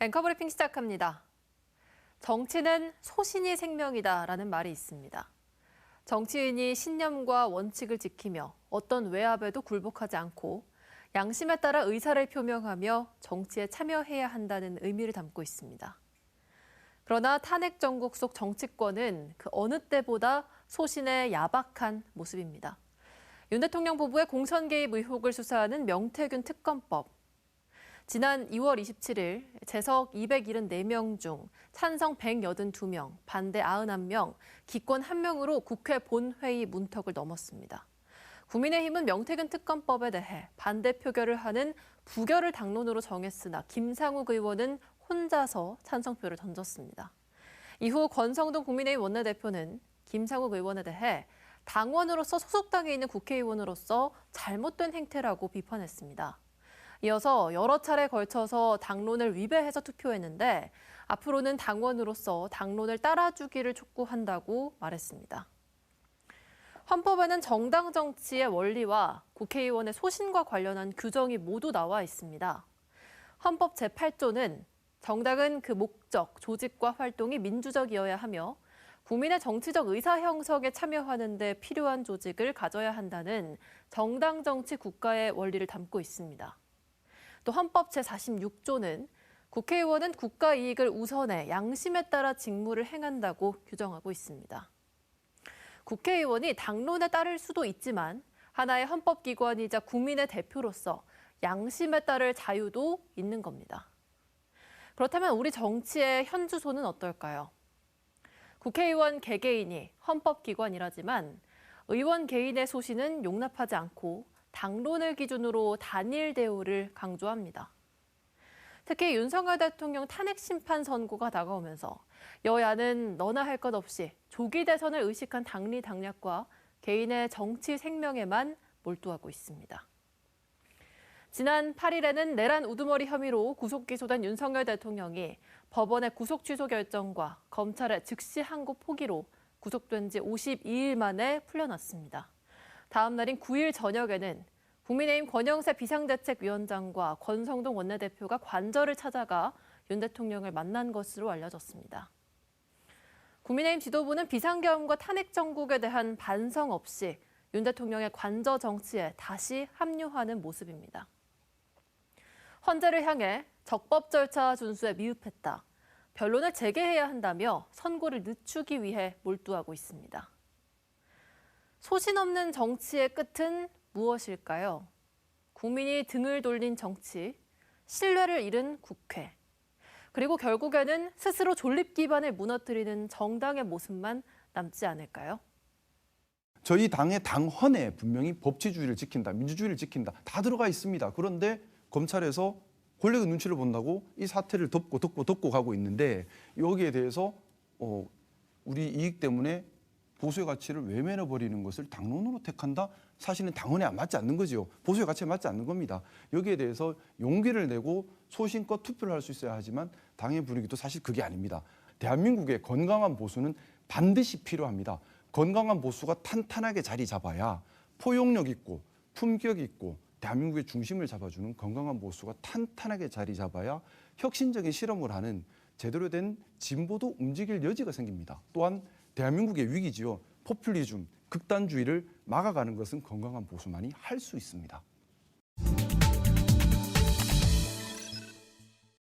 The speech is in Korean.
앵커브리핑 시작합니다. 정치는 소신이 생명이다라는 말이 있습니다. 정치인이 신념과 원칙을 지키며 어떤 외압에도 굴복하지 않고 양심에 따라 의사를 표명하며 정치에 참여해야 한다는 의미를 담고 있습니다. 그러나 탄핵 정국 속 정치권은 그 어느 때보다 소신의 야박한 모습입니다. 윤 대통령 부부의 공천 개입 의혹을 수사하는 명태균 특검법. 지난 2월 27일 재석 274명 중 찬성 182명, 반대 91명, 기권 1명으로 국회 본회의 문턱을 넘었습니다. 국민의힘은 명태균 특검법에 대해 반대 표결을 하는 부결을 당론으로 정했으나 김상욱 의원은 혼자서 찬성표를 던졌습니다. 이후 권성동 국민의힘 원내대표는 김상욱 의원에 대해 당원으로서 소속당에 있는 국회의원으로서 잘못된 행태라고 비판했습니다. 이어서 여러 차례 걸쳐서 당론을 위배해서 투표했는데 앞으로는 당원으로서 당론을 따라주기를 촉구한다고 말했습니다. 헌법에는 정당 정치의 원리와 국회의원의 소신과 관련한 규정이 모두 나와 있습니다. 헌법 제8조는 정당은 그 목적, 조직과 활동이 민주적이어야 하며 국민의 정치적 의사 형성에 참여하는 데 필요한 조직을 가져야 한다는 정당 정치 국가의 원리를 담고 있습니다. 또 헌법 제46조는 국회의원은 국가 이익을 우선해 양심에 따라 직무를 행한다고 규정하고 있습니다. 국회의원이 당론에 따를 수도 있지만 하나의 헌법기관이자 국민의 대표로서 양심에 따를 자유도 있는 겁니다. 그렇다면 우리 정치의 현주소는 어떨까요? 국회의원 개개인이 헌법기관이라지만 의원 개인의 소신은 용납하지 않고 당론을 기준으로 단일 대우를 강조합니다. 특히 윤석열 대통령 탄핵 심판 선고가 다가오면서 여야는 너나 할 것 없이 조기 대선을 의식한 당리 당략과 개인의 정치 생명에만 몰두하고 있습니다. 지난 8일에는 내란 우두머리 혐의로 구속 기소된 윤석열 대통령이 법원의 구속 취소 결정과 검찰의 즉시 항고 포기로 구속된 지 52일 만에 풀려났습니다. 다음 날인 9일 저녁에는 국민의힘 권영세 비상대책위원장과 권성동 원내대표가 관저를 찾아가 윤 대통령을 만난 것으로 알려졌습니다. 국민의힘 지도부는 비상계엄과 탄핵 정국에 대한 반성 없이 윤 대통령의 관저 정치에 다시 합류하는 모습입니다. 헌재를 향해 적법 절차 준수에 미흡했다. 변론을 재개해야 한다며 선고를 늦추기 위해 몰두하고 있습니다. 소신 없는 정치의 끝은 무엇일까요? 국민이 등을 돌린 정치, 신뢰를 잃은 국회, 그리고 결국에는 스스로 존립 기반을 무너뜨리는 정당의 모습만 남지 않을까요? 저희 당의 당헌에 분명히 법치주의를 지킨다, 민주주의를 지킨다 다 들어가 있습니다. 그런데 검찰에서 권력의 눈치를 본다고 이 사태를 덮고 가고 있는데 여기에 대해서 우리 이익 때문에 보수의 가치를 외면해버리는 것을 당론으로 택한다? 사실은 당헌에 맞지 않는 거죠. 보수의 가치에 맞지 않는 겁니다. 여기에 대해서 용기를 내고 소신껏 투표를 할 수 있어야 하지만 당의 분위기도 사실 그게 아닙니다. 대한민국의 건강한 보수는 반드시 필요합니다. 건강한 보수가 탄탄하게 자리 잡아야 포용력 있고 품격 있고 대한민국의 중심을 잡아주는 건강한 보수가 탄탄하게 자리 잡아야 혁신적인 실험을 하는 제대로 된 진보도 움직일 여지가 생깁니다. 또한 대한민국의 위기지요. 포퓰리즘, 극단주의를 막아가는 것은 건강한 보수만이 할 수 있습니다.